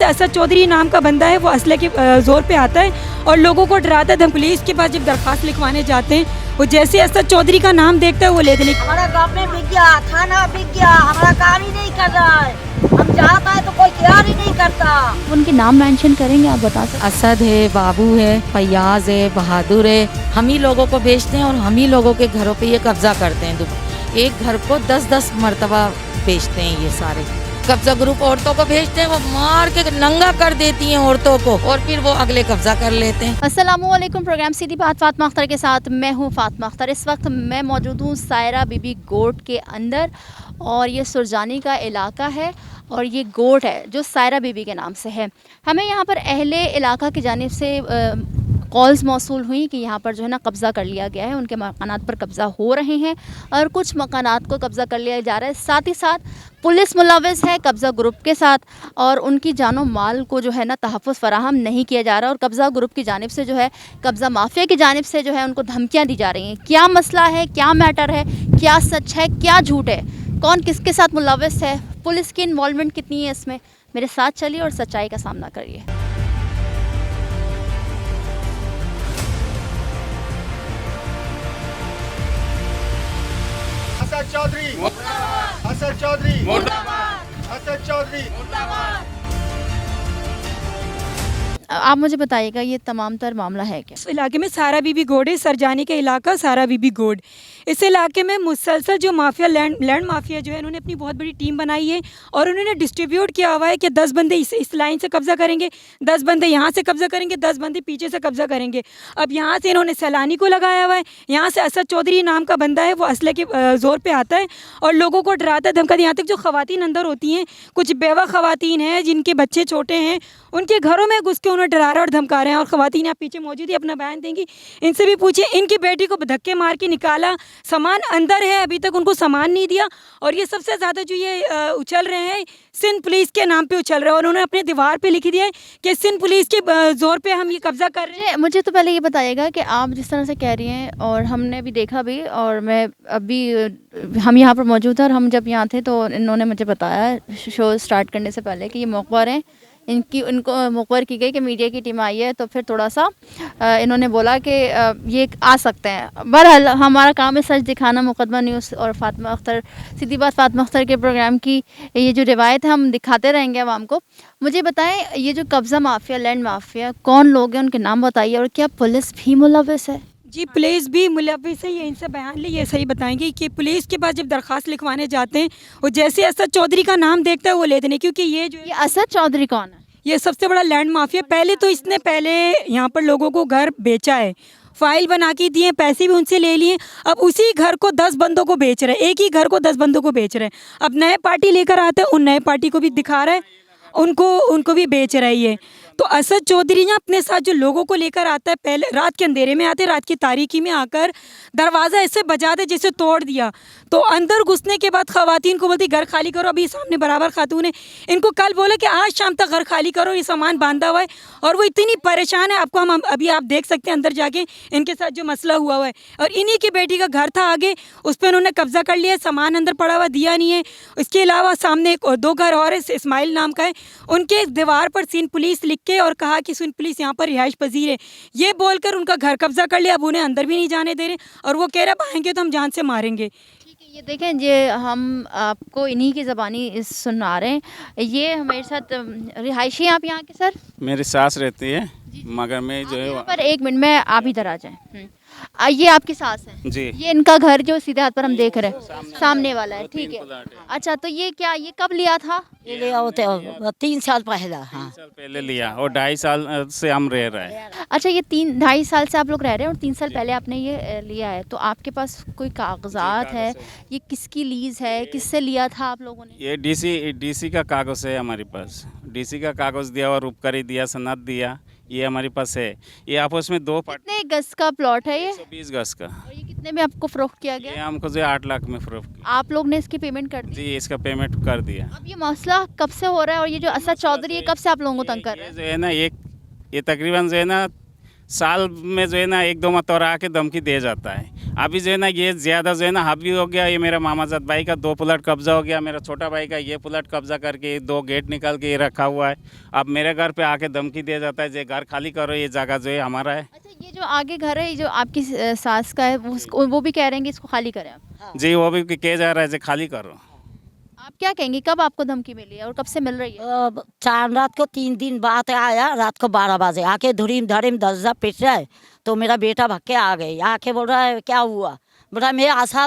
असद चौधरी नाम का बंदा है, वो असले के ज़ोर पे आता है और लोगों को डराता है। हम पुलिस के पास जब दरख्वास्त लिखवाने जाते हैं, वो जैसे असद चौधरी का नाम देखता है वो ले देने। हमारा गाँव में बिक गया, थाना बिक गया, हमारा काम ही नहीं कर रहा है। हम चाहता है तो कोई केयर ही नहीं करता। उनके नाम मेंशन करेंगे, आप बता सकते? असद है, बाबू है, फयाज है, बहादुर है। हम ही लोगों को बेचते हैं और हम ही लोगों के घरों पे ये कब्जा करते हैं। एक घर को 10-10 मर्तबा बेचते हैं ये सारे। कब्जा ग्रुप औरतों को भेजते हैं, वो मार के नंगा कर देती हैं औरतों को और फिर वो अगले कब्जा कर लेते हैं। अस्सलामुअलैकुम, प्रोग्राम सीधी बात फातिमा अख्तर के साथ मैं हूँ फातिमा अख्तर। इस वक्त मैं मौजूद हूँ सायरा बीबी गोट के अंदर और ये सुरजानी का इलाका है और ये गोट है जो सायरा बीबी के नाम से है। हमें यहाँ पर अहले इलाका की जानिब से कॉल्स मौसूल हुई कि यहाँ पर जो है ना कब्ज़ा कर लिया गया है, उनके मकानात पर कब्ज़ा हो रहे हैं और कुछ मकानात को कब्ज़ा कर लिया जा रहा है। साथ ही साथ पुलिस मुलविस है कब्ज़ा ग्रुप के साथ और उनकी जानो माल को जो है ना तहफ़्फ़ुज़ फ़राहम नहीं किया जा रहा और कब्ज़ा ग्रुप की जानिब से जो है कब्ज़ा माफिया की जानिब से जो है उनको धमकियाँ दी जा रही हैं। क्या मसला है, क्या मैटर है, क्या सच है, क्या झूठ है, कौन किसके साथ मुलविस है, पुलिस की इन्वॉल्वमेंट कितनी है इसमें? मेरे साथ चलिए और सच्चाई का सामना करिए। असद चौधरी मुर्दाबाद, असद चौधरी मुर्दाबाद, असद चौधरी मुर्दाबाद। आप मुझे बताइएगा ये तमाम तर मामला है क्या? इस इलाके में सारा बीबी गोड है, सरजानी का इलाका सारा बीबी गोड। इस इलाके में मुसलसल जो माफिया लैंड माफिया जो है उन्होंने अपनी बहुत बड़ी टीम बनाई है और उन्होंने डिस्ट्रीब्यूट किया हुआ है कि 10 बंदे इस लाइन से कब्ज़ा करेंगे, 10 बंदे यहाँ से कब्ज़ा करेंगे, 10 बंदे पीछे से कब्ज़ा करेंगे। अब यहाँ से इन्होंने सैलानी को लगाया हुआ है, यहाँ से असद चौधरी नाम का बंदा है, वो असले के ज़ोर पे आता है और लोगों को डराता है, धमकाता है। यहाँ तक जो ख़वातीन अंदर होती हैं, कुछ बेवा ख़वातीन हैं जिनके बच्चे छोटे हैं, उनके घरों में घुस के उन्हें डरा रहे और धमका रहे हैं। और ख़वातीन आप पीछे मौजूद ही अपना बयान देंगी, इनसे भी पूछिए। इनकी बेटी को धक्के मार के निकाला, सामान अंदर है, अभी तक उनको सामान नहीं दिया। और ये सबसे ज़्यादा जो ये उछल रहे हैं सिंध पुलिस के नाम पे उछल रहे हैं और उन्होंने अपने दीवार पे लिख दिया है कि सिंध पुलिस के ज़ोर पे हम ये कब्ज़ा कर रहे हैं। मुझे तो पहले ये बताइएगा कि आप जिस तरह से कह रही हैं और हमने भी देखा भी और मैं अभी हम यहाँ पर मौजूद हैं और हम जब यहाँ थे तो इन्होंने मुझे बताया शो स्टार्ट करने से पहले कि ये मुखबर हैं, इनको मुखबर की गई कि मीडिया की टीम आई है, तो फिर थोड़ा सा इन्होंने बोला कि ये आ सकते हैं। बहरहाल हमारा काम है सच दिखाना, मुकदमा न्यूज़ और फातिमा अख्तर सीधी बात फातिमा अख्तर के प्रोग्राम की ये जो रिवायत है हम दिखाते रहेंगे आवाम को। मुझे बताएं ये जो कब्ज़ा माफिया, लैंड माफिया, कौन लोग हैं, उनके नाम बताइए और क्या पुलिस भी मुलविस है? जी, पुलिस भी मुलविस है, ये इनसे बयान ले, ये सही बताएंगे कि पुलिस के पास जब दरख्वास्त लिखवाने जाते हैं, वो जैसे असद चौधरी का नाम देखता है वो ले देने। क्योंकि ये जो ये असद चौधरी कौन है? ये सबसे बड़ा लैंड माफिया। पहले तो इसने पहले यहाँ पर लोगों को घर बेचा है, फाइल बना के दिए, पैसे भी उनसे ले लिए। अब उसी घर को 10 बंदों को बेच रहे हैं, एक ही घर को 10 बंदों को बेच रहे हैं। अब नए पार्टी लेकर आते हैं, उन नए पार्टी को भी दिखा रहा है, उनको भी बेच रही है। तो असद चौधरी ना अपने साथ जो लोगों को लेकर आता है, पहले रात के अंधेरे में आते, रात की तारीकी में आकर दरवाज़ा ऐसे बजा दे जैसे तोड़ दिया। तो अंदर घुसने के बाद ख़वातीन को बोलती घर खाली करो। अभी सामने बराबर खातून है, इनको कल बोला कि आज शाम तक घर खाली करो, ये सामान बांधा हुआ है। और वो इतनी परेशान है, आपको हम अभी आप देख सकते हैं अंदर जाके इनके साथ जो मसला हुआ है। और इन्हीं की बेटी का घर था आगे, उस पर उन्होंने कब्ज़ा कर लिया, सामान अंदर पड़ा हुआ दिया नहीं है। इसके अलावा सामने 2 घर और है, इस्माइल नाम का है, उनके दीवार पर सिंध पुलिस लिख के और कहा कि सिंध पुलिस यहाँ पर रिहाइश पजीर है, ये बोलकर उनका घर कब्जा कर लिया। अब उन्हें अंदर भी नहीं जाने दे रहे और वो कह रहे आएंगे तो हम जान से मारेंगे। ठीक है, ये देखें, ये हम आपको इन्हीं की ज़बानी सुना रहे हैं। ये हमारे साथ रिहायशी हैं आप यहाँ के? सर मेरी सास रहती है मगर मैं जो है पर एक मिनट में आप इधर आ जाएं। ये आपकी सास है जी, ये इनका घर जो सीधे हाथ पर हम देख रहे हैं सामने वाला है, ठीक है। अच्छा, तो ये क्या, ये कब लिया था? ये लिया होते 3 साल पहले। हाँ, 3 साल पहले लिया और 2.5 साल से हम रह रहे हैं। अच्छा, ये 3-2.5 साल से आप लोग रह रहे हैं और 3 साल पहले आपने ये लिया है, तो आपके पास कोई कागजात है? ये किसकी लीज है, किससे लिया था आप लोगों ने? ये डीसी का कागज़ है हमारे पास, डीसी का कागज़ दिया और उपकारी दिया, सनद दिया, ये हमारे पास है। ये आपस में 2 पार्ट। कितने गज का प्लॉट है ये? 120 गज का। और ये कितने में आपको फरोख्त किया गया? ये हमको जो 8 लाख में फरोख्त किया। आप लोग ने इसकी पेमेंट कर दी? जी, इसका पेमेंट कर दिया। अब ये मसला कब से हो रहा है और ये जो असद चौधरी है कब से आप लोगों को तंग कर रहा ये है? जो है ना, ये तकरीबन जो है ना साल में जो है ना 1-2 मरतबा आके धमकी दे जाता है। अभी जो है ना ये ज़्यादा जो है ना हावी हो गया। ये मेरा मामाजाद भाई का 2 प्लॉट कब्जा हो गया, मेरा छोटा भाई का ये प्लॉट कब्जा करके 2 गेट निकाल के ये रखा हुआ है। अब मेरे घर पे आके धमकी दे जाता है, ये घर खाली करो, ये जगह जो है हमारा है। अच्छा, ये जो आगे घर है, ये जो आपकी सास का है, वो भी कह रहे हैं कि इसको खाली करें आप। जी वो भी कह जा रहा है जे खाली करो। आप क्या कहेंगे, कब आपको धमकी मिली है और कब से मिल रही है? चार रात को 3 दिन बाद आया, रात को 12 बजे आके धुरीम धड़ीम दर्जा पिट रहा है। तो मेरा बेटा भग के आ गई, आके बोल रहा है क्या हुआ, बोला मैं आशा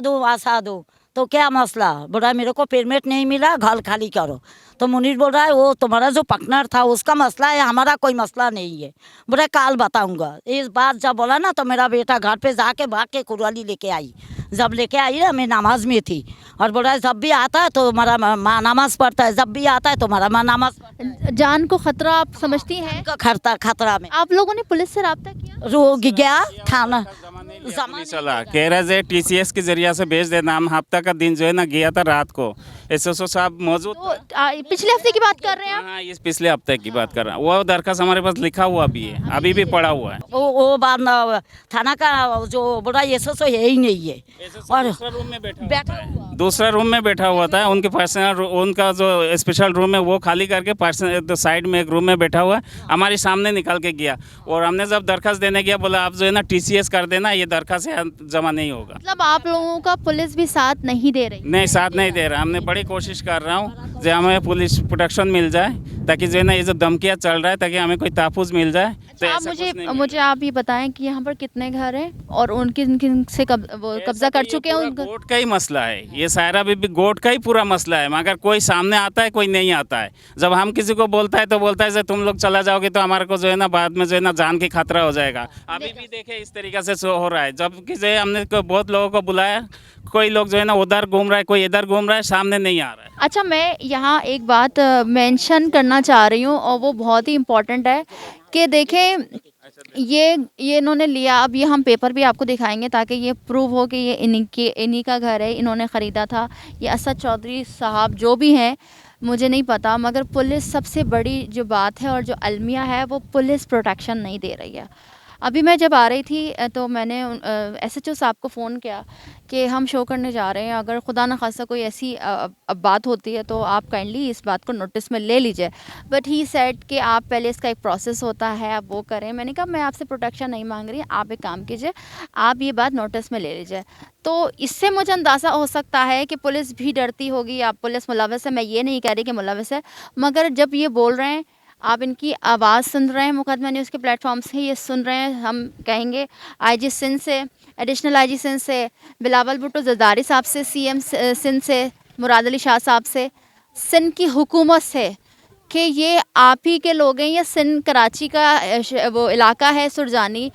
दो। तो क्या मसला, बोला मेरे को परमिट नहीं मिला, घर खाली करो। तो मुनीर बोल रहा है वो तुम्हारा जो पार्टनर था उसका मसला है, हमारा कोई मसला नहीं है। बोला काल बताऊंगा। इस बात जब बोला ना तो मेरा बेटा घर पे जाके भाग के कुरवाली लेके आई। जब लेके आई ना मैं नमाज में थी, और बोला जब भी आता है तो हमारा माँ नमाज पढ़ता है, जब भी आता है तो हमारा माँ नमाज पढ़ता है। जान को खतरा आप समझती हैं? खतरा में आप लोगों ने पुलिस से रब्ता किया? रोग गया थाना चला कह रहे थे TCS के जरिया से भेज देना। हम हफ्ता का दिन जो है ना गया था रात को, SSO साहब मौजूद तो पिछले हफ्ते की बात कर रहे हैं आप? हाँ, इस पिछले हफ्ते की बात कर रहा हूँ। वो दरखास्त हमारे पास लिखा हुआ भी है, अभी भी पड़ा हुआ है। वो बात थाना का जो बोला SSO है ही नहीं है। और दूसरा रूम में दूसरा रूम में बैठा हुआ था। उनके पर्सनल उनका जो स्पेशल रूम है वो खाली करके पर्सनल साइड में एक रूम में बैठा हुआ है, हमारे सामने निकल के गया। और हमने जब दरखास्त देने गया बोला आप जो है ना TCS कर देना, ये दरखास्त जमा नहीं होगा। मतलब आप लोगों का पुलिस भी साथ नहीं दे रही? नहीं, साथ नहीं दे रहा। हमने बड़ी कोशिश कर रहा हूँ जो हमें पुलिस प्रोटेक्शन मिल जाए, ताकि जो है ना ये जो धमकियाँ चल रहा है ताकि हमें कोई तहफ़्फ़ुज़ मिल जाए। तो आप मुझे आप ये बताएं कि यहाँ पर कितने घर हैं और उनके किन से कब्जा कर चुके हैं? गोट का ही मसला है ये, सायरा बीबी गोट का ही पूरा मसला है। मगर कोई सामने आता है, कोई नहीं आता है। जब हम किसी को बोलता है तो बोलता है तुम लोग चला जाओगे तो हमारे को जो है ना बाद में जो है ना जान की खतरा हो जाएगा। अभी भी देखे इस तरीके से हो रहा है। जब कि हमने बहुत लोगों को बुलाया, कोई लोग जो है ना उधर घूम रहा है, कोई इधर घूम रहा है, सामने नहीं आ रहा है। अच्छा, मैं यहाँ एक बात मेंशन करना चाह रही हूँ और वो बहुत ही इम्पोर्टेंट है कि देखें ये इन्होंने लिया। अब ये हम पेपर भी आपको दिखाएंगे ताकि ये प्रूव हो कि ये इन्हीं का घर है, इन्होंने ख़रीदा था। ये असद चौधरी साहब जो भी हैं मुझे नहीं पता, मगर पुलिस सबसे बड़ी जो बात है और जो अलमिया है वो पुलिस प्रोटेक्शन नहीं दे रही है। अभी मैं जब आ रही थी तो मैंने SHO साहब को फ़ोन किया कि हम शो करने जा रहे हैं, अगर खुदा न खासा कोई ऐसी अब बात होती है तो आप काइंडली इस बात को नोटिस में ले लीजिए। बट ही सेड कि आप पहले इसका एक प्रोसेस होता है, आप वो करें। मैंने कहा मैं आपसे प्रोटेक्शन नहीं मांग रही, आप एक काम कीजिए, आप ये बात नोटिस में ले लीजिए। तो इससे मुझे अंदाज़ा हो सकता है कि पुलिस भी डरती होगी। आप पुलिस मुलविस है, मैं ये नहीं कह रही कि मुलविस है, मगर जब ये बोल रहे हैं, आप इनकी आवाज़ सुन रहे हैं, मुकदमा न्यूज़ के प्लेटफॉर्म से ये सुन रहे हैं। हम कहेंगे IG सिंध से, एडिशनल IG सिंध से, बिलावल भुट्टो जरदारी साहब से, CM सिंध से, मुराद अली शाह साहब से, सिंध की हुकूमत से कि ये आप ही के लोग हैं। ये सिंध कराची का वो इलाका है सुरजानी,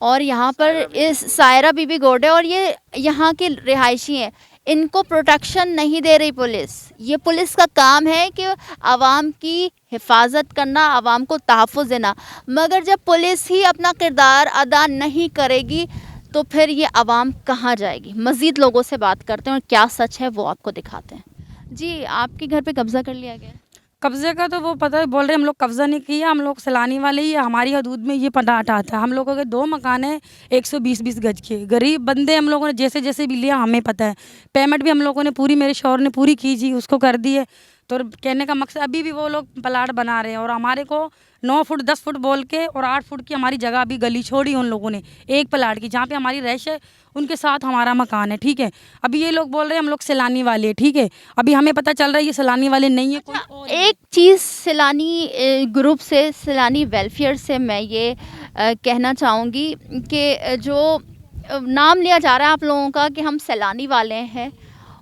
और यहाँ पर इस सायरा बीबी गोड है और ये यहाँ के रिहायशी हैं। इनको प्रोटेक्शन नहीं दे रही पुलिस। ये पुलिस का काम है कि आवाम की हिफाजत करना, आवाम को तहफ़्फ़ुज़ देना, मगर जब पुलिस ही अपना किरदार अदा नहीं करेगी तो फिर ये आवाम कहाँ जाएगी। मज़ीद लोगों से बात करते हैं और क्या सच है वो आपको दिखाते हैं। जी, आपके घर पे कब्ज़ा कर लिया गया? कब्जे का तो वो पता है, बोल रहे हम लोग कब्जा नहीं किया, हम लोग सैलानी वाले ही, हमारी हदूद में ये प्लाट आता है। हम लोगों के 2 मकान हैं 120-20 गज के। गरीब बंदे हम लोगों ने जैसे जैसे भी लिया, हमें पता है। पेमेंट भी हम लोगों ने पूरी, मेरे शौहर ने पूरी की जी, उसको कर दी है। तो कहने का मकसद अभी भी वो लोग प्लाट बना रहे हैं और हमारे को 9 फुट 10 फुट बोल के और 8 फुट की हमारी जगह अभी गली छोड़ी उन लोगों ने एक प्लाट की, जहाँ पे हमारी रैश है उनके साथ हमारा मकान है। ठीक है, अभी ये लोग बोल रहे हैं हम लोग सैलानी वाले हैं। ठीक है, अभी हमें पता चल रहा है ये सैलानी वाले नहीं है। कोई एक चीज़ सैलानी ग्रुप से, सैलानी वेलफेयर से मैं ये कहना चाहूँगी कि जो नाम लिया जा रहा है आप लोगों का कि हम सैलानी वाले हैं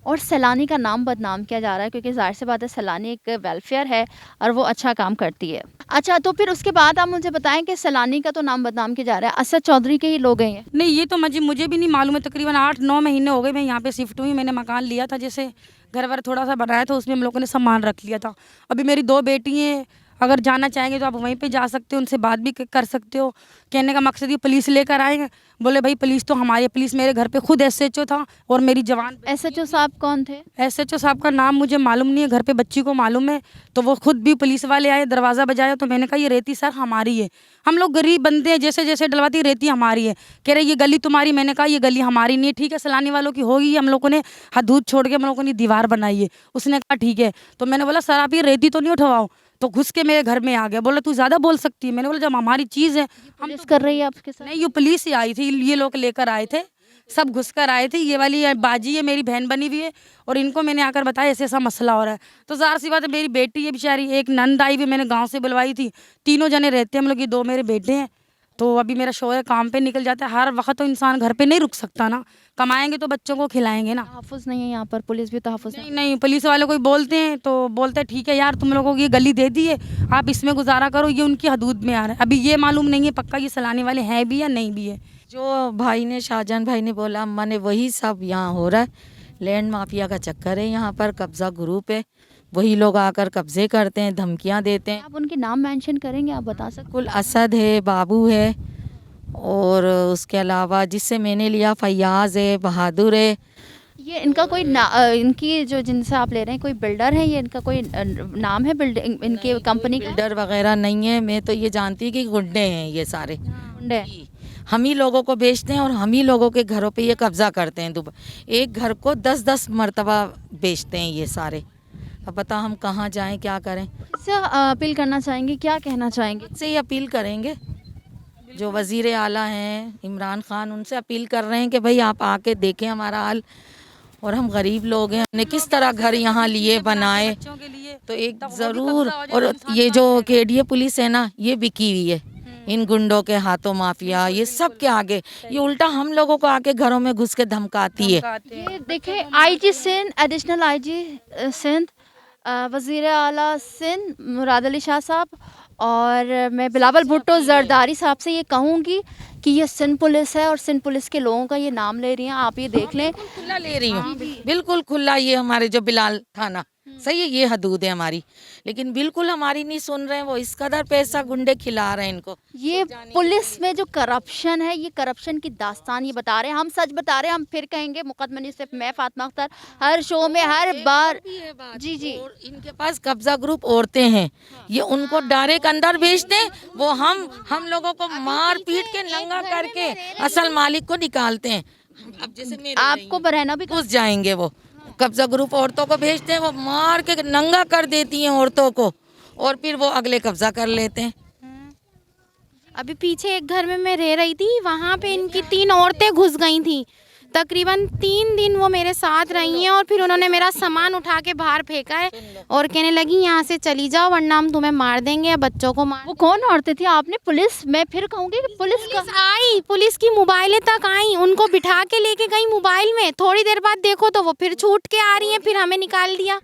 और सैलानी का नाम बदनाम किया जा रहा है, क्योंकि ज़ाहिर सी बात है सैलानी एक वेलफेयर है और वो अच्छा काम करती है। अच्छा, तो फिर उसके बाद आप मुझे बताएं कि सैलानी का तो नाम बदनाम किया जा रहा है, असद चौधरी के ही लोग हैं ये? नहीं, ये तो मुझे भी नहीं मालूम है। तकरीबन 8-9 महीने हो गए मैं यहाँ पे शिफ्ट हुई। मैंने मकान लिया था, जैसे घर वर थोड़ा सा बनाया था, उसमें हम लोगों ने सामान रख लिया था। अभी मेरी 2 बेटी हैं, अगर जाना चाहेंगे तो आप वहीं पे जा सकते हो, उनसे बात भी कर सकते हो। कहने का मकसद ये पुलिस लेकर आएंगे, बोले भाई पुलिस तो हमारी, पुलिस मेरे घर पे खुद SHO था और मेरी जवान। SHO साहब कौन थे? SHO साहब का नाम मुझे मालूम नहीं है, घर पे बच्ची को मालूम है। तो वो खुद भी पुलिस वाले आए, दरवाज़ा बजाया, तो मैंने कहा ये रेती सर हमारी है, हम लोग गरीब बंदे हैं, जैसे जैसे डलवाती रेती हमारी है। कह रहे ये गली तुम्हारी, मैंने कहा ये गली हमारी नहीं है। ठीक है सलानी वालों की होगी, हम लोगों ने हदूद छोड़ के हम लोगों ने दीवार बनाई है। उसने कहा ठीक है। तो मैंने बोला सर आप ये रेती तो नहीं उठवाओ, तो घुस के मेरे घर में आ गया। बोला तू ज़्यादा बोल सकती है। मैंने बोला जब हमारी चीज़ है हम पुलिस कर रही है आपके साथ? नहीं, ये पुलिस ही आई थी, ये लोग लेकर आए थे, सब घुस कर आए थे। ये वाली बाजी है, मेरी बहन बनी हुई है, और इनको मैंने आकर बताया ऐसे ऐसा मसला हो रहा है। तो ज़ाहिर सी बात है मेरी बेटी है बेचारी, एक नंद आई हुई, मैंने गांव से बुलवाई थी, तीनों जने रहते हैं हम लोग, ये 2 मेरे बेटे हैं। तो अभी मेरा शौहर काम पे निकल जाता है, हर वक्त तो इंसान घर पे नहीं रुक सकता ना, कमाएंगे तो बच्चों को खिलाएंगे ना। तहफ़्फ़ुज़ नहीं है यहाँ पर, पुलिस भी तहफ़्फ़ुज़ नहीं नहीं, पुलिस वाले कोई बोलते हैं तो बोलते हैं ठीक है यार तुम लोगों को ये गली दे दी है, आप इसमें गुजारा करो, ये उनकी हदूद में आ रहा है। अभी ये मालूम नहीं है पक्का ये सलाने वाले हैं भी या नहीं भी है। जो भाई ने, शाहजहान भाई ने बोला अम्मा ने, वही सब यहाँ हो रहा है। लैंड माफिया का चक्कर है यहाँ पर, कब्जा ग्रुप है, वही लोग आकर कब्जे करते हैं, धमकियाँ देते हैं। आप उनके नाम मेंशन करेंगे, आप बता सकते कुल असद है, बाबू है, और उसके अलावा जिससे मैंने लिया फयाज़ है, बहादुर है। ये इनका कोई इनकी जो जिनसे आप ले रहे हैं कोई बिल्डर है, ये इनका कोई नाम है बिल्डिंग इनके कंपनी का? बिल्डर वगैरह नहीं है, मैं तो ये जानती हूँ कि गुंडे हैं ये सारे। गुंडे। हम ही लोगों को बेचते हैं और हम ही लोगों के घरों पे ये कब्जा करते हैं। एक घर को 10-10 मरतबा बेचते हैं ये सारे। अब बता हम कहाँ जाएं, क्या करें? इससे अपील करना चाहेंगे, क्या कहना चाहेंगे? से ही अपील करेंगे, जो वज़ीर आला हैं इमरान खान, उनसे अपील कर रहे हैं कि भाई आप आके देखें हमारा हाल, और हम गरीब लोग हैं, हमने किस तरह घर यहाँ लिए बनाए, तो एक ज़रूर। और ये जो KDA पुलिस है ना, ये बिकी हुई है इन गुंडों के हाथों, माफिया ये सब के आगे, ये उल्टा हम लोगों को आके घरों में घुस के धमकाती है। ये देखें, IG Sindh, additional IG Sindh, वज़ीर आला सिंध मुराद अली शाह साहब, और मैं बिलावल भुट्टो जरदारी साहब से ये कहूँगी कि ये सिंध पुलिस है और सिंध पुलिस के लोगों का ये नाम ले रही हैं, आप ये देख लें। खुला ले रही हूँ, बिल्कुल खुला। ये हमारे जो बिलाल थाना सही है, ये हदूद है हमारी, लेकिन बिल्कुल हमारी नहीं सुन रहे हैं। वो इस कदर पैसा गुंडे खिला रहे हैं इनको। ये पुलिस में जो करप्शन है, ये करप्शन की दास्तान ये बता रहे हैं, हम सच बता रहे हैं। हम फिर कहेंगे मुकदमा नहीं सिर्फ मैं, फातिमा अख्तर, हर शो में हर बार। जी जी, और इनके पास कब्जा ग्रुप औरतें हैं, ये उनको डायरेक्ट अंदर भेजते हैं, वो हम लोगों को मार पीट के नंगा करके असल मालिक को निकालते हैं। अब जैसे मेरे आपको बरहना भी घुस जाएंगे, वो कब्जा ग्रुप औरतों को भेजते हैं, वो मार के नंगा कर देती हैं औरतों को, और फिर वो अगले कब्जा कर लेते हैं। अभी पीछे एक घर में मैं रह रही थी, वहाँ पे इनकी 3 औरतें घुस गई थी। तकरीबन 3 दिन वो मेरे साथ रही हैं, और फिर उन्होंने मेरा सामान उठा के बाहर फेंका है और कहने लगी यहाँ से चली जाओ वरना हम तुम्हें मार देंगे या बच्चों को मार। वो कौन औरतें थी? आपने पुलिस, मैं फिर कहूँगी कि पुलिस का आई, पुलिस की मोबाइलें तक आई, उनको बिठा के लेके गई मोबाइल में। थोड़ी देर बाद देखो तो वो फिर छूट के आ रही हैं, फिर हमें निकाल दिया।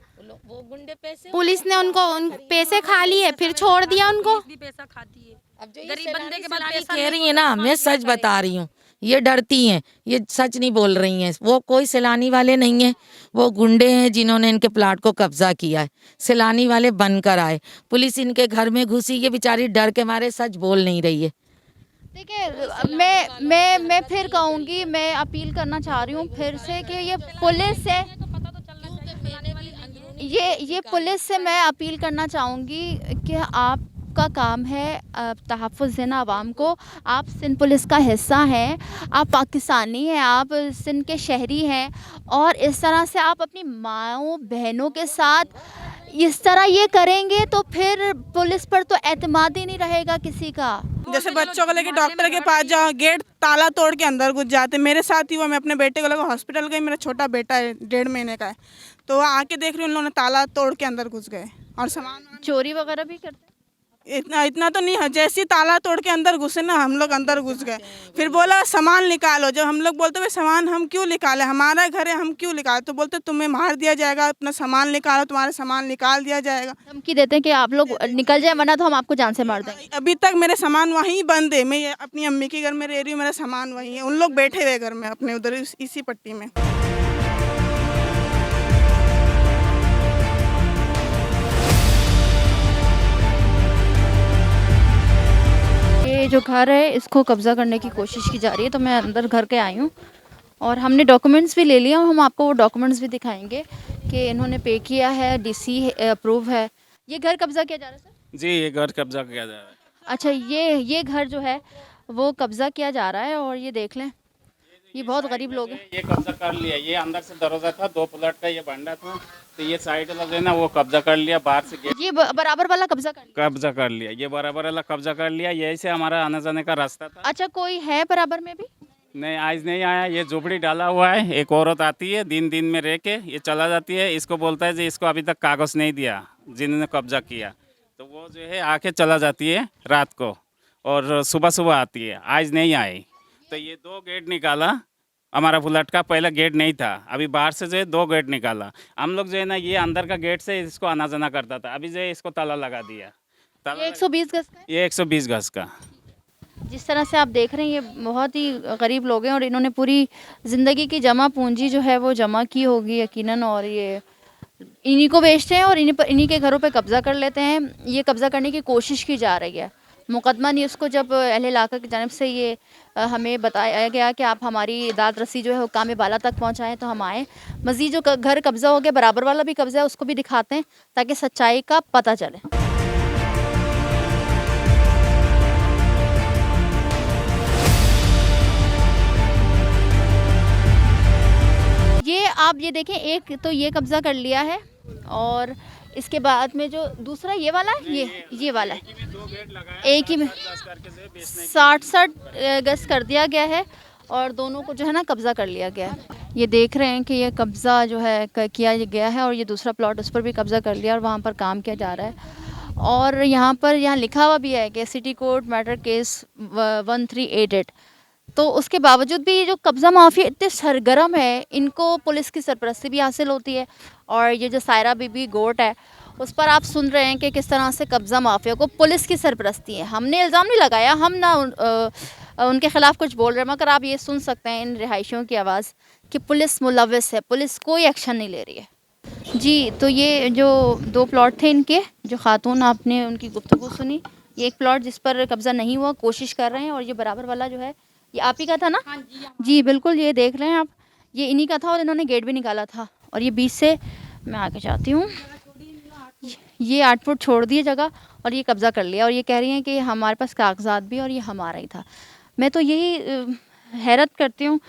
वो गुंडे पैसे, पुलिस ने उनको पैसे खा लिए, फिर छोड़ दिया उनको। पैसा खाती है। अब जो गरीब बंदे के बारे कह रही है ना, मैं सच बता रही हूँ, ये डरती हैं, ये सच नहीं बोल रही हैं। वो कोई सैलानी वाले नहीं हैं, वो गुंडे हैं जिन्होंने इनके प्लाट को कब्जा किया है। सैलानी वाले बनकर आए, पुलिस इनके घर में घुसी, ये बेचारी डर के मारे सच बोल नहीं रही है। देखिए, मैं फिर कहूँगी, मैं अपील करना चाह रही हूँ फिर से कि ये पुलिस है, ये पुलिस से मैं अपील करना चाहूँगी कि आपका काम है तहफ़्फ़ुज़ देना आवाम को। आप सिंध पुलिस का हिस्सा हैं, आप पाकिस्तानी हैं, आप सिंध के शहरी हैं, और इस तरह से आप अपनी माँओं बहनों के साथ इस तरह ये करेंगे तो फिर पुलिस पर तो एतमाद ही नहीं रहेगा किसी का। जैसे बच्चों को लेके डॉक्टर के पास जाओ, गेट ताला तोड़ के अंदर घुस जाते। मेरे साथ ही हुआ, मैं अपने बेटे को लेकर हॉस्पिटल गई, मेरा छोटा बेटा है 1.5 महीने का है, तो आके देख रही हूँ उन लोगों ने ताला तोड़ के अंदर घुस गए और सामान चोरी वगैरह भी करते? इतना तो नहीं है, जैसे ही ताला तोड़ के अंदर घुसे ना, हम लोग अंदर घुस गए। फिर बोला सामान निकालो। जब हम लोग बोलते भाई सामान हम क्यों निकाले, हमारा घर है, हम क्यों निकाले, तो बोलते तुम्हें मार दिया जाएगा, अपना सामान निकालो, तुम्हारा सामान निकाल दिया जाएगा। धमकी देते हैं कि आप लोग निकल जाए वरना तो हम आपको जान से मार देंगे। अभी तक मेरे सामान वहीं बंद है, मैं अपनी अम्मी के घर में रह रही हूँ, मेरा सामान वहीं है, उन लोग बैठे हुए घर में अपने उधर इसी पट्टी में। ये जो घर है इसको कब्ज़ा करने की कोशिश की जा रही है। तो मैं अंदर घर के आई हूँ और हमने डॉक्यूमेंट्स भी ले लिए और हम आपको वो डॉक्यूमेंट्स भी दिखाएंगे कि इन्होंने पे किया है, डीसी अप्रूव है। ये घर कब्ज़ा किया जा रहा है सर? जी, ये घर कब्जा किया जा रहा है। अच्छा, ये घर जो है वो कब्ज़ा किया जा रहा है और ये देख लें, ये बहुत गरीब लोग हैं। ये कब्जा कर लिया। ये अंदर से दरवाजा था, 2 प्लॉट का ये बंडा था, तो ये साइड वाला जो है ना वो कब्जा कर लिया। बाहर से गेट ये बराबर वाला कब्ज़ा कर लिया। कब्जा कर लिया। ये बराबर वाला कब्जा कर लिया। यही से हमारा आने जाने का रास्ता था। अच्छा, कोई है बराबर में भी? नहीं, आज नहीं आया। ये झोपड़ी डाला हुआ है। एक औरत आती है, दिन में रह के ये चला जाती है। इसको बोलता है जी इसको अभी तक कागज़ नहीं दिया जिन्होंने कब्जा किया, तो वो जो है आके चला जाती है रात को और सुबह आती है। आज नहीं आई तो ये 2 गेट निकाला। हमारा फ्लैट का पहला गेट नहीं था, अभी बाहर से जो है 2 गेट निकाला। हम लोग जो है ना ये अंदर का गेट से इसको आना जाना करता था। अभी जो है इसको ताला लगा दिया। ये 120 गज का है? ये 120 गज का। जिस तरह से आप देख रहे हैं ये बहुत ही गरीब लोग हैं और इन्होंने पूरी ज़िंदगी की जमा पूंजी जो है वो जमा की होगी यकीनन, और ये इन्हीं को बेचते हैं और इन्हीं के घरों पे कब्ज़ा कर लेते हैं। ये कब्ज़ा करने की कोशिश की जा रही है। मुकदमा न्यूज़ को जब अहले इलाका की जानिब से ये हमें बताया गया कि आप हमारी दाद रसी जो है हुक्काम बाला तक पहुँचाएँ, तो हम आए। मज़ीद जो घर कब्ज़ा हो गया, बराबर वाला भी कब्ज़ा है, उसको भी दिखाते हैं ताकि सच्चाई का पता चले। ये आप ये देखें, एक तो ये कब्ज़ा कर लिया है और इसके बाद में जो दूसरा ये वाला है, ये वाला है, एक ही में 60 गज कर दिया गया है और दोनों को जो है ना कब्ज़ा कर लिया गया है। ये देख रहे हैं कि ये कब्ज़ा जो है किया गया है और ये दूसरा प्लॉट उस पर भी कब्ज़ा कर लिया और वहाँ पर काम किया जा रहा है। और यहाँ लिखा हुआ भी है कि सिटी कोर्ट मैटर केस 1388। तो उसके बावजूद भी ये जो कब्ज़ा माफिया इतने सरगर्म है, इनको पुलिस की सरपरस्ती भी हासिल होती है। और ये जो सायरा बीबी गोट है उस पर आप सुन रहे हैं कि किस तरह से कब्ज़ा माफिया को पुलिस की सरपरस्ती है। हमने इल्ज़ाम नहीं लगाया, हम ना उनके ख़िलाफ़ कुछ बोल रहे हैं, मगर आप ये सुन सकते हैं इन रिहायशियों की आवाज़ कि पुलिस मुलव्वस है, पुलिस कोई एक्शन नहीं ले रही है। जी, तो ये जो 2 प्लॉट थे इनके, जो खातून आपने उनकी गुफ्तगू सुनी, ये एक प्लॉट जिस पर कब्ज़ा नहीं हुआ, कोशिश कर रहे हैं, और ये बराबर वाला जो है ये आप ही का था ना? हाँ जी बिल्कुल, ये देख रहे हैं आप, ये इन्हीं का था और इन्होंने गेट भी निकाला था। और ये बीच से मैं आगे जाती हूँ, ये 8 फुट छोड़ दिए जगह और ये कब्ज़ा कर लिया। और ये कह रही हैं कि हमारे पास कागजात भी और ये हमारा ही था। मैं तो यही हैरत करती हूँ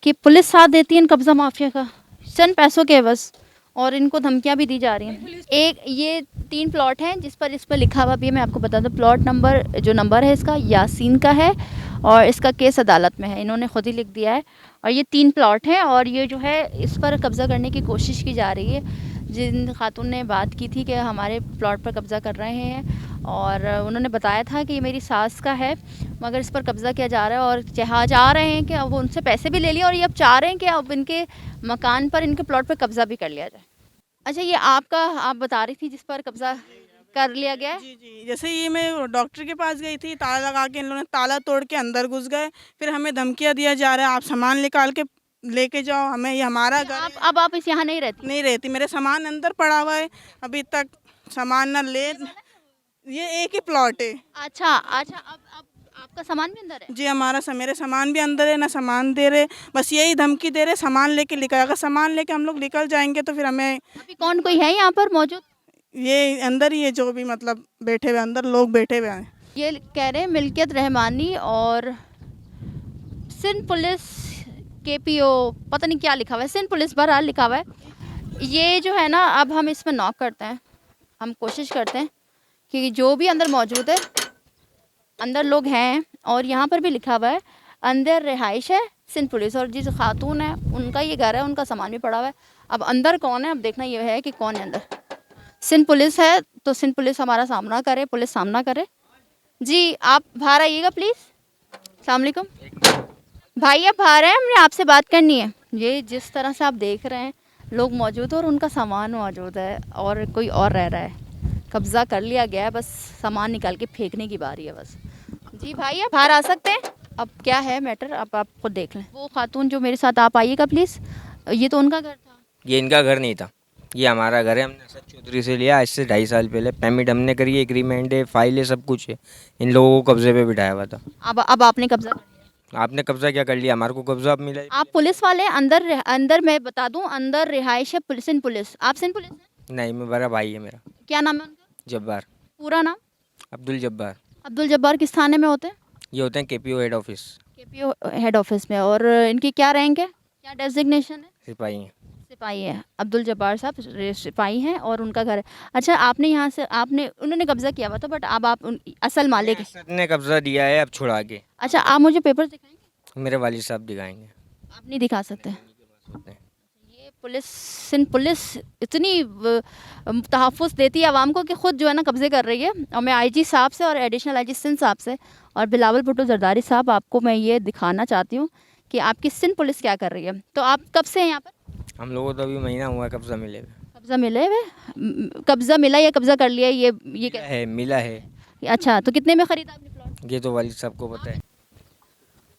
कि पुलिस साथ देती है इन कब्ज़ा माफिया का चंद पैसों के बस, और इनको धमकियाँ भी दी जा रही हैं। एक ये 3 प्लॉट हैं इस पर लिखा हुआ भी है, मैं आपको बता दूँ। प्लॉट नंबर जो नंबर है इसका यासीन का है और इसका केस अदालत में है, इन्होंने खुद ही लिख दिया है। और ये 3 प्लॉट हैं और ये जो है इस पर कब्ज़ा करने की कोशिश की जा रही है। जिन खातून ने बात की थी कि हमारे प्लॉट पर कब्ज़ा कर रहे हैं और उन्होंने बताया था कि ये मेरी सास का है, मगर इस पर कब्ज़ा किया जा रहा है और चाह रहे हैं कि अब उनसे पैसे भी ले लिए और ये अब चाह रहे हैं कि अब इनके मकान पर, इनके प्लॉट पर कब्ज़ा भी कर लिया जाए। अच्छा, ये आपका, आप बता रही थी जिस पर कब्ज़ा कर लिया गया है? जी, जैसे ये मैं डॉक्टर के पास गई थी, ताला लगा के इन लोगों ने ताला तोड़ के अंदर घुस गए। फिर हमें धमकियाँ दिया जा रहा है, आप सामान निकाल के लेके जाओ, हमें ये हमारा घर है। अब आप इस यहाँ नहीं रहती? मेरे सामान अंदर पड़ा हुआ है, अभी तक सामान न ले, ये एक ही प्लॉट है। अच्छा, अब आपका सामान भी अंदर है? जी, मेरे सामान भी अंदर है, ना सामान दे रहे, बस यही धमकी दे रहे सामान लेके निकल। अगर सामान लेके हम लोग निकल जाएंगे तो फिर हमें, अभी कौन कोई है यहाँ पर मौजूद? ये अंदर ही है, जो भी मतलब बैठे हुए अंदर लोग बैठे हुए हैं। ये कह रहे हैं मिल्कियत रहमानी और सिंध पुलिस KPO, पता नहीं क्या लिखा हुआ है, सिंध पुलिस बहरहाल लिखा हुआ है। ये जो है ना, अब हम इसमें नॉक करते हैं, हम कोशिश करते हैं कि जो भी अंदर मौजूद है, अंदर लोग हैं, और यहाँ पर भी लिखा हुआ है अंदर रिहाइश है सिंध पुलिस, और जिस खातून है उनका ये घर है, उनका सामान भी पड़ा हुआ है। अब अंदर कौन है, अब देखना ये है कि कौन है अंदर। सिंध पुलिस है तो सिंध पुलिस हमारा सामना करे, पुलिस सामना करे। जी, आप बाहर आइएगा प्लीज़। अस्सलाम वालेकुम भाई, आप बाहर हैं, हमने आपसे बात करनी है। ये जिस तरह से आप देख रहे हैं, लोग मौजूद हैं और उनका सामान मौजूद है और कोई और रह रहा है। कब्ज़ा कर लिया गया है, बस सामान निकाल के फेंकने की बारी है बस। जी भाई, आप बाहर आ सकते हैं। अब क्या है मैटर, अब आप खुद देख लें। वो खातून जो मेरे साथ, आप आइएगा प्लीज़। ये तो उनका घर था? ये इनका घर नहीं था। ये हमारा घर है, हमने असद चौधरी से लिया आज से 2.5 साल पहले। पेमेंट हमने करी है, एग्रीमेंट है, फाइल है, सब कुछ है। इन लोगों को कब्जे पे बिठाया हुआ था। अब आपने कब्जा कर लिया। आपने कब्जा क्या कर लिया? हमारे को कब्जा अब मिला ही। आप पुलिस वाले अंदर अंदर मैं बता दूं, अंदर रिहाइश है सिंध पुलिस। आप सिंध पुलिस हैं? नहीं, मैं बड़ा भाई है मेरा, क्या नाम है उनका? जब्बार, पूरा नाम? अब्दुल जब्बार। अब्दुल जब्बार किस थाने में होते हैं? ये होते हैं KPO head office, KPO head office में। और इनकी क्या रैंक है, क्या डेजिग्नेशन है? सिपाही हैं। सिपाही है अब्दुल जब्बार साहब, सिपाही हैं और उनका घर है। अच्छा, आपने यहाँ से उन्होंने कब्जा किया हुआ था, बट अब आप असल मालिक हैं। असद ने कब्जा दिया है, अब छुड़ा के। अच्छा, आप मुझे पेपर दिखाएंगे? मेरे वालिद साहब दिखाएंगे। आप नहीं दिखा सकते? होते हैं। ये पुलिस, सिंध पुलिस इतनी तहफ़्फ़ुज़ देती है आवाम को कि ख़ुद जो है ना कब्ज़े कर रही है। और मैं आईजी साहब से और एडिशनल आईजी सिंध साहब से और बिलावल भुट्टो जरदारी साहब, आपको मैं ये दिखाना चाहती हूँ कि आपकी सिंध पुलिस क्या कर रही है। तो आप कब से हैं यहाँ पर? हम लोगों को तो अभी महीना हुआ है कब्जा मिले हुए। कब्ज़ा मिले हुए? कब्ज़ा मिला या कब्ज़ा कर लिया, ये क्या है? मिला है। अच्छा, तो कितने में ख़रीदा आपने प्लॉट? ये तो वालिद साहब को पता है।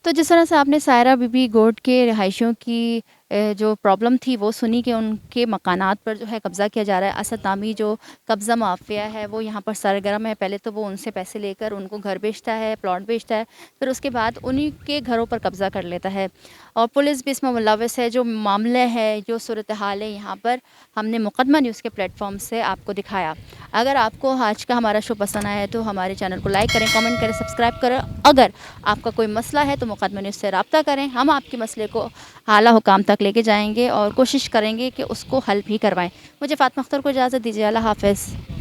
तो जिस तरह से आपने सायरा बीबी गोट के रिहायशियों की जो प्रॉब्लम थी वो सुनी कि उनके मकानात पर जो है कब्ज़ा किया जा रहा है। असद नामी जो कब्ज़ा माफिया है वो यहाँ पर सरगर्म है। पहले तो वो उनसे पैसे लेकर उनको घर बेचता है, प्लॉट बेचता है, फिर उसके बाद उन्हीं के घरों पर कब्ज़ा कर लेता है। और पुलिस भी इसमें मुलविस है। जो मामले है, जो सूरत हाल है, यहाँ पर हमने मुकदमा न्यूज़ के प्लेटफॉर्म से आपको दिखाया। अगर आपको आज का हमारा शो पसंद आया है तो हमारे चैनल को लाइक करें, कमेंट करें, सब्सक्राइब करें। अगर आपका कोई मसला है तो मुकदमा न्यूज़ से रब्ता करें। हम आपके मसले को आला हुकाम तक लेके जाएंगे और कोशिश करेंगे कि उसको हल भी करवाएं। मुझे फ़ातिमा अख्तर को इजाज़त दीजिए। अल्लाह हाफ़िज़।